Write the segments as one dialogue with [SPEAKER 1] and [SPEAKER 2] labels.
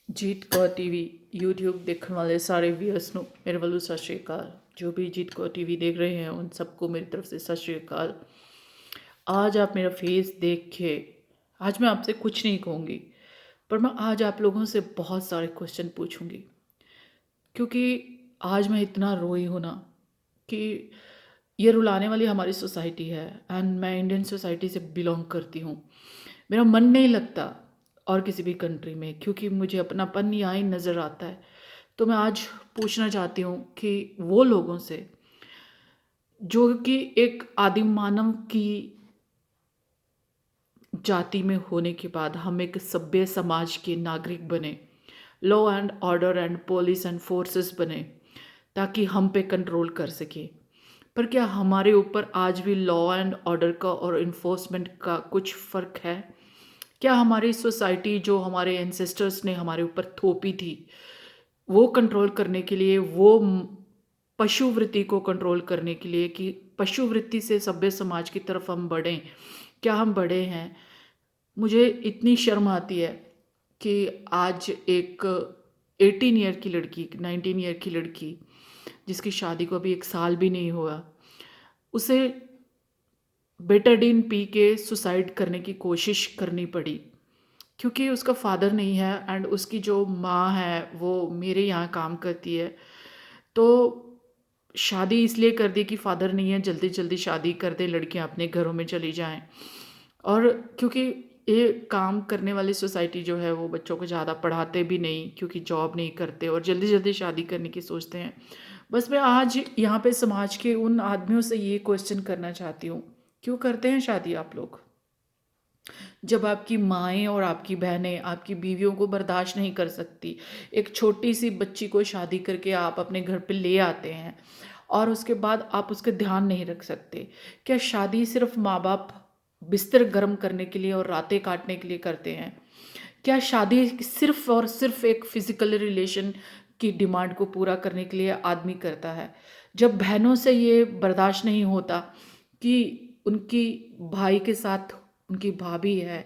[SPEAKER 1] जीत Kaur TV YouTube देखने वाले सारे व्यूअर्स ਨੂੰ ਮੇਰੇ ਵੱਲੋਂ ਸਤਿ ਸ਼੍ਰੀ ਅਕਾਲ। जो भी जीत कौर टीवी देख रहे हैं उन सबको मेरी तरफ से सत श्री अकाल। आज आप मेरा फेस देख के, आज मैं आपसे कुछ नहीं कहूँगी, पर मैं आज आप लोगों से बहुत सारे क्वेश्चन पूछूंगी, क्योंकि आज मैं इतना रोई हूँ ना कि ये रुलाने वाली हमारी सोसाइटी है। एंड मैं इंडियन सोसाइटी से बिलोंग करती हूँ। मेरा मन नहीं लगता और किसी भी कंट्री में, क्योंकि मुझे अपनापन यहाँ ही नज़र आता है। तो मैं आज पूछना चाहती हूँ कि वो लोगों से जो कि एक आदिम मानव की जाति में होने के बाद हम एक सभ्य समाज के नागरिक बने, law and order and police and forces बने, ताकि हम पे कंट्रोल कर सके। पर क्या हमारे ऊपर आज भी लॉ एंड ऑर्डर का और इन्फोर्समेंट का कुछ फ़र्क है? क्या हमारी सोसाइटी जो हमारे एंसेस्टर्स ने हमारे ऊपर थोपी थी, वो कंट्रोल करने के लिए, वो पशु वृत्ति को कंट्रोल करने के लिए कि पशु वृत्ति से सभ्य समाज की तरफ हम बढ़ें, क्या हम बढ़े हैं? मुझे इतनी शर्म आती है कि आज एक 18 ईयर की लड़की, 19 ईयर की लड़की, जिसकी शादी को अभी 1 साल भी नहीं हुआ, उसे बेटाडीन पी के सुसाइड करने की कोशिश करनी पड़ी, क्योंकि उसका फादर नहीं है एंड उसकी जो माँ है वो मेरे यहाँ काम करती है। तो शादी इसलिए कर दी कि फादर नहीं है, जल्दी जल्दी शादी कर दे, लड़कियाँ अपने घरों में चली जाएं। और क्योंकि ये काम करने वाली सोसाइटी जो है वो बच्चों को ज़्यादा पढ़ाते भी नहीं, क्योंकि जॉब नहीं करते और जल्दी जल्दी शादी करने की सोचते हैं। बस मैं आज यहाँ पे समाज के उन आदमियों से ये क्वेश्चन करना चाहती हूँ, क्यों करते हैं शादी आप लोग? जब आपकी माएँ और आपकी बहनें आपकी बीवियों को बर्दाश्त नहीं कर सकती, एक छोटी सी बच्ची को शादी करके आप अपने घर पे ले आते हैं और उसके बाद आप उसका ध्यान नहीं रख सकते। क्या शादी सिर्फ माँ बाप बिस्तर गर्म करने के लिए और रातें काटने के लिए करते हैं? क्या शादी सिर्फ और सिर्फ एक फिजिकल रिलेशन की डिमांड को पूरा करने के लिए आदमी करता है? जब बहनों से ये बर्दाश्त नहीं होता कि उनकी भाई के साथ उनकी भाभी है,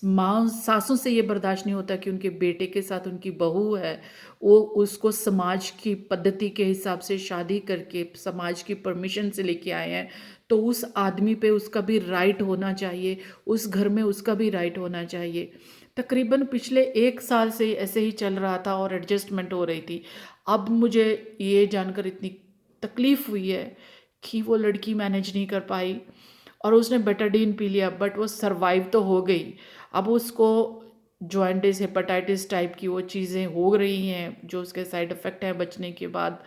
[SPEAKER 1] माँ सासों से ये बर्दाश्त नहीं होता कि उनके बेटे के साथ उनकी बहू है, वो उसको समाज की पद्धति के हिसाब से शादी करके समाज की परमिशन से लेके आए हैं, तो उस आदमी पे उसका भी राइट होना चाहिए, उस घर में उसका भी राइट होना चाहिए। तकरीबन पिछले 1 साल से ऐसे ही चल रहा था और एडजस्टमेंट हो रही थी। अब मुझे ये जानकर इतनी तकलीफ़ हुई है कि वो लड़की मैनेज नहीं कर पाई और उसने बेटाडीन पी लिया, बट वो सरवाइव तो हो गई। अब उसको जॉइंटिस, हेपेटाइटिस टाइप की वो चीज़ें हो रही हैं जो उसके साइड इफ़ेक्ट हैं बचने के बाद।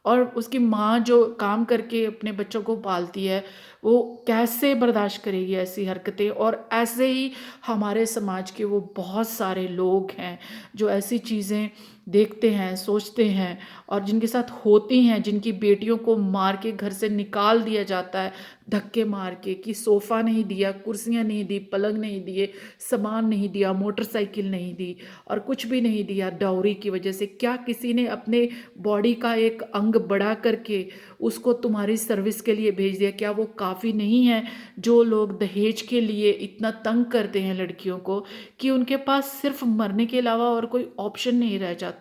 [SPEAKER 1] और उसकी माँ जो काम करके अपने बच्चों को पालती है, वो कैसे बर्दाश्त करेगी ऐसी हरकतें? और ऐसे ही हमारे समाज के वो बहुत सारे लोग हैं जो ऐसी चीज़ें देखते हैं, सोचते हैं और जिनके साथ होती हैं, जिनकी बेटियों को मार के घर से निकाल दिया जाता है, धक्के मार के, कि सोफ़ा नहीं दिया, कुर्सियाँ नहीं दी, पलंग नहीं दिए, सामान नहीं दिया, मोटरसाइकिल नहीं दी और कुछ भी नहीं दिया डाउरी की वजह से। क्या किसी ने अपने बॉडी का एक अंग बढ़ा करके उसको तुम्हारी सर्विस के लिए भेज दिया? क्या वो काफ़ी नहीं है? जो लोग दहेज के लिए इतना तंग करते हैं लड़कियों को कि उनके पास सिर्फ मरने के अलावा और कोई ऑप्शन नहीं रह जाता।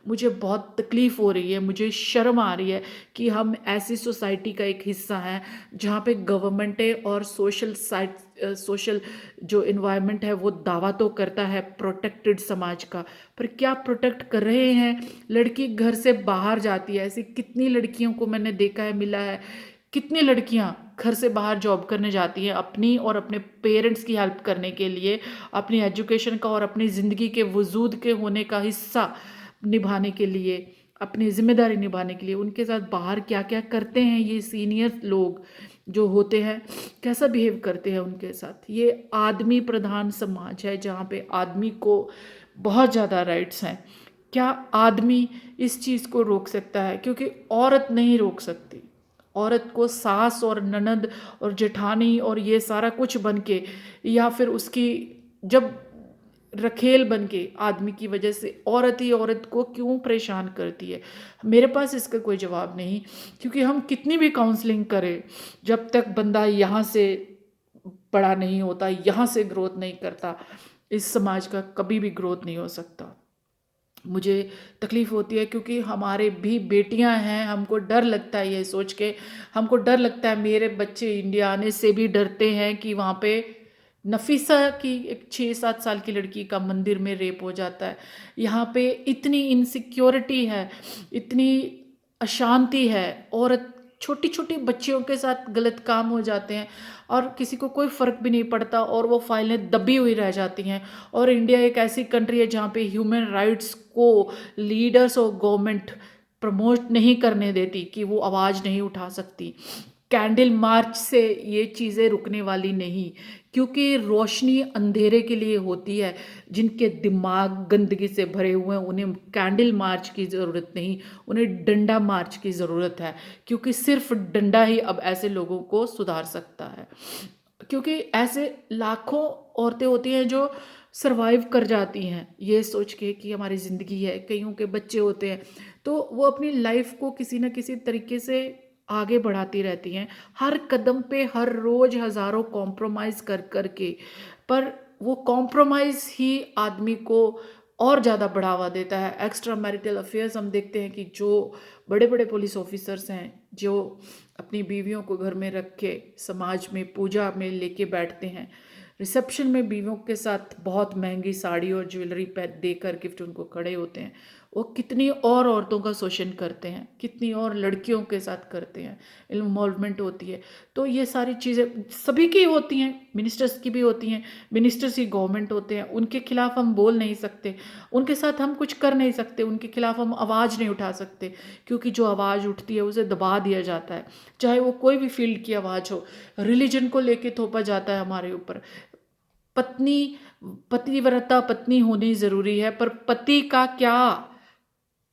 [SPEAKER 1] मुझे बहुत तकलीफ़ हो रही है, मुझे शर्म आ रही है कि हम ऐसी सोसाइटी का एक हिस्सा हैं जहाँ पे गवर्नमेंटें और सोशल जो इन्वायरमेंट है वो दावा तो करता है प्रोटेक्टेड समाज का, पर क्या प्रोटेक्ट कर रहे हैं? लड़की घर से बाहर जाती है, ऐसी कितनी लड़कियों को मैंने देखा है, मिला है। कितनी लड़कियां घर से बाहर जॉब करने जाती हैं अपनी और अपने पेरेंट्स की हेल्प करने के लिए, अपनी एजुकेशन का और अपनी ज़िंदगी के वजूद के होने का हिस्सा निभाने के लिए, अपनी जिम्मेदारी निभाने के लिए उनके साथ बाहर क्या क्या करते हैं ये सीनियर लोग जो होते हैं, कैसा बिहेव करते हैं उनके साथ। ये आदमी प्रधान समाज है जहाँ पे आदमी को बहुत ज़्यादा राइट्स हैं। क्या आदमी इस चीज़ को रोक सकता है? क्योंकि औरत नहीं रोक सकती। औरत को सास और ननद और जेठानी और ये सारा कुछ बन के, या फिर उसकी जब रखेल बन के आदमी की वजह से औरत ही औरत को क्यों परेशान करती है? मेरे पास इसका कोई जवाब नहीं, क्योंकि हम कितनी भी काउंसलिंग करें, जब तक बंदा यहाँ से बड़ा नहीं होता, यहाँ से ग्रोथ नहीं करता, इस समाज का कभी भी ग्रोथ नहीं हो सकता। मुझे तकलीफ़ होती है क्योंकि हमारे भी बेटियां हैं, हमको डर लगता है ये सोच के, हमको डर लगता है, मेरे बच्चे इंडिया आने से भी डरते हैं कि वहाँ पे नफीसा की एक 6-7 साल की लड़की का मंदिर में रेप हो जाता है। यहाँ पे इतनी इनसिक्योरिटी है, इतनी अशांति है, औरत छोटी छोटी बच्चियों के साथ गलत काम हो जाते हैं और किसी को कोई फ़र्क भी नहीं पड़ता और वो फाइलें दबी हुई रह जाती हैं। और इंडिया एक ऐसी कंट्री है जहाँ पे ह्यूमन राइट्स को लीडर्स और गवर्नमेंट प्रमोट नहीं करने देती कि वो आवाज़ नहीं उठा सकती। कैंडल मार्च से ये चीज़ें रुकने वाली नहीं, क्योंकि रोशनी अंधेरे के लिए होती है। जिनके दिमाग गंदगी से भरे हुए हैं उन्हें कैंडल मार्च की ज़रूरत नहीं, उन्हें डंडा मार्च की ज़रूरत है, क्योंकि सिर्फ डंडा ही अब ऐसे लोगों को सुधार सकता है। क्योंकि ऐसे लाखों औरतें होती हैं जो सरवाइव कर जाती हैं ये सोच के कि हमारी ज़िंदगी है, कईयों के बच्चे होते हैं, तो वो अपनी लाइफ को किसी न किसी तरीके से आगे बढ़ाती रहती हैं, हर कदम पे हर रोज़ हज़ारों कॉम्प्रोमाइज़ कर कर के। पर वो कॉम्प्रोमाइज़ ही आदमी को और ज़्यादा बढ़ावा देता है। एक्स्ट्रा मैरिटल अफेयर्स हम देखते हैं कि जो बड़े बड़े पुलिस ऑफिसर्स हैं, जो अपनी बीवियों को घर में रख के समाज में पूजा में लेके बैठते हैं, रिसेप्शन में बीवियों के साथ बहुत महंगी साड़ी और ज्वेलरी देकर गिफ्ट उनको खड़े होते हैं, वो कितनी और औरतों का शोषण करते हैं, कितनी और लड़कियों के साथ करते हैं, इन्वॉल्वमेंट होती है। तो ये सारी चीज़ें सभी की होती हैं, मिनिस्टर्स की भी होती हैं, मिनिस्टर्स ही गवर्नमेंट होते हैं, उनके खिलाफ हम बोल नहीं सकते, उनके साथ हम कुछ कर नहीं सकते, उनके खिलाफ हम आवाज़ नहीं उठा सकते, क्योंकि जो आवाज़ उठती है उसे दबा दिया जाता है। चाहे वो कोई भी फील्ड की आवाज़ हो, रिलीजन को लेके थोपा जाता है हमारे ऊपर। पत्नी पतिव्रता पत्नी होनी ज़रूरी है, पर पति का क्या?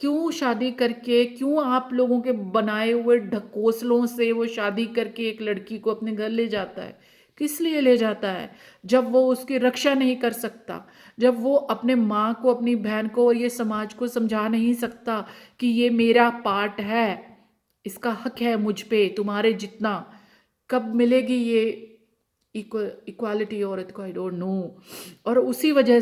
[SPEAKER 1] क्यों शादी करके, क्यों आप लोगों के बनाए हुए ढकोसलों से वो शादी करके एक लड़की को अपने घर ले जाता है? किस लिए ले जाता है? जब वो उसकी रक्षा नहीं कर सकता, जब वो अपने माँ को, अपनी बहन को और ये समाज को समझा नहीं सकता कि ये मेरा पार्ट है, इसका हक है मुझ पे तुम्हारे जितना। कब मिलेगी ये इक्वालिटी औरत को? I don't know. और उसी वजह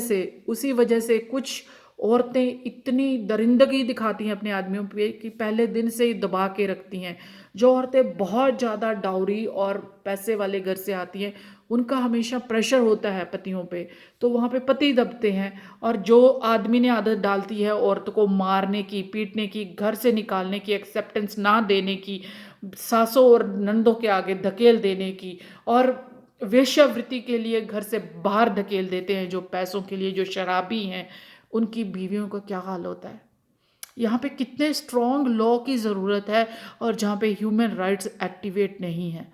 [SPEAKER 1] से कुछ औरतें इतनी दरिंदगी दिखाती हैं अपने आदमियों पे कि पहले दिन से ही दबा के रखती हैं। जो औरतें बहुत ज़्यादा डाउरी और पैसे वाले घर से आती हैं, उनका हमेशा प्रेशर होता है पतियों पे, तो वहाँ पे पति दबते हैं। और जो आदमी ने आदत डालती है औरत को मारने की, पीटने की, घर से निकालने की, एक्सेप्टेंस ना देने की, सासों और नंदों के आगे धकेल देने की, और वेश्यावृत्ति के लिए घर से बाहर धकेल देते हैं, जो पैसों के लिए, जो शराबी हैं, उनकी बीवियों का क्या हाल होता है। यहाँ पे कितने स्ट्रॉन्ग लॉ की ज़रूरत है, और जहाँ पे ह्यूमन राइट्स एक्टिवेट नहीं है,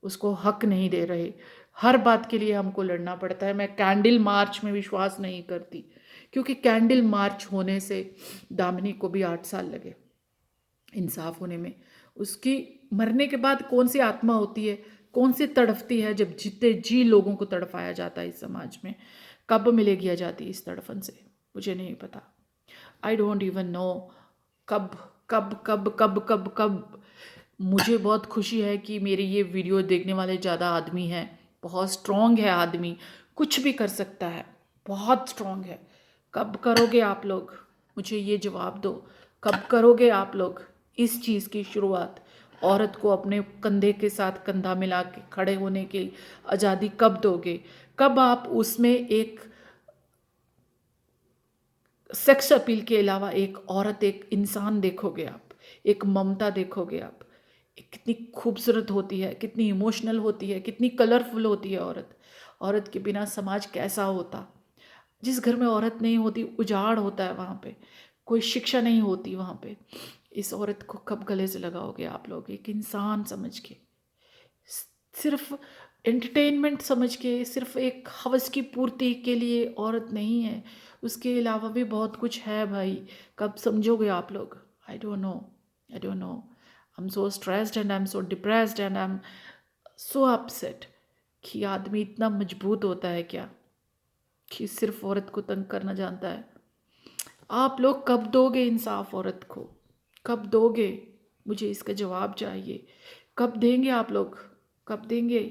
[SPEAKER 1] उसको हक नहीं दे रहे। हर बात के लिए हमको लड़ना पड़ता है। मैं कैंडल मार्च में विश्वास नहीं करती, क्योंकि कैंडल मार्च होने से दामिनी को भी 8 साल लगे इंसाफ होने में। उसकी मरने के बाद कौन सी आत्मा होती है, कौन सी तड़फती है, जब जीते जी लोगों को तड़फाया जाता है इस समाज में। कब मिलेगी आज़ादी इस तड़फन से? मुझे नहीं पता। आई डोंट इवन नो कब कब कब कब कब कब। मुझे बहुत खुशी है कि मेरी ये वीडियो देखने वाले ज़्यादा आदमी हैं। बहुत स्ट्रॉन्ग है आदमी, कुछ भी कर सकता है, बहुत स्ट्रॉन्ग है। कब करोगे आप लोग? मुझे ये जवाब दो। कब करोगे आप लोग इस चीज़ की शुरुआत? औरत को अपने कंधे के साथ कंधा मिला के खड़े होने की आज़ादी कब दोगे? कब आप उसमें एक सेक्स अपील के अलावा एक औरत, एक इंसान देखोगे आप, एक ममता देखोगे आप? कितनी खूबसूरत होती है, कितनी इमोशनल होती है, कितनी कलरफुल होती है औरत। औरत के बिना समाज कैसा होता? जिस घर में औरत नहीं होती उजाड़ होता है, वहाँ पे कोई शिक्षा नहीं होती वहाँ पे। इस औरत को कब गले से लगाओगे आप लोग, एक इंसान समझ के? सिर्फ एंटरटेनमेंट समझ के, सिर्फ एक हवस की पूर्ति के लिए औरत नहीं है, उसके अलावा भी बहुत कुछ है भाई। कब समझोगे आप लोग? I don't know, I don't know. I am so stressed and I am so depressed and I am so upset कि आदमी इतना मजबूत होता है क्या, कि सिर्फ औरत को तंग करना जानता है। आप लोग कब दोगे इंसाफ औरत को? कब दोगे? मुझे इसका जवाब चाहिए। कब देंगे आप लोग? कब देंगे?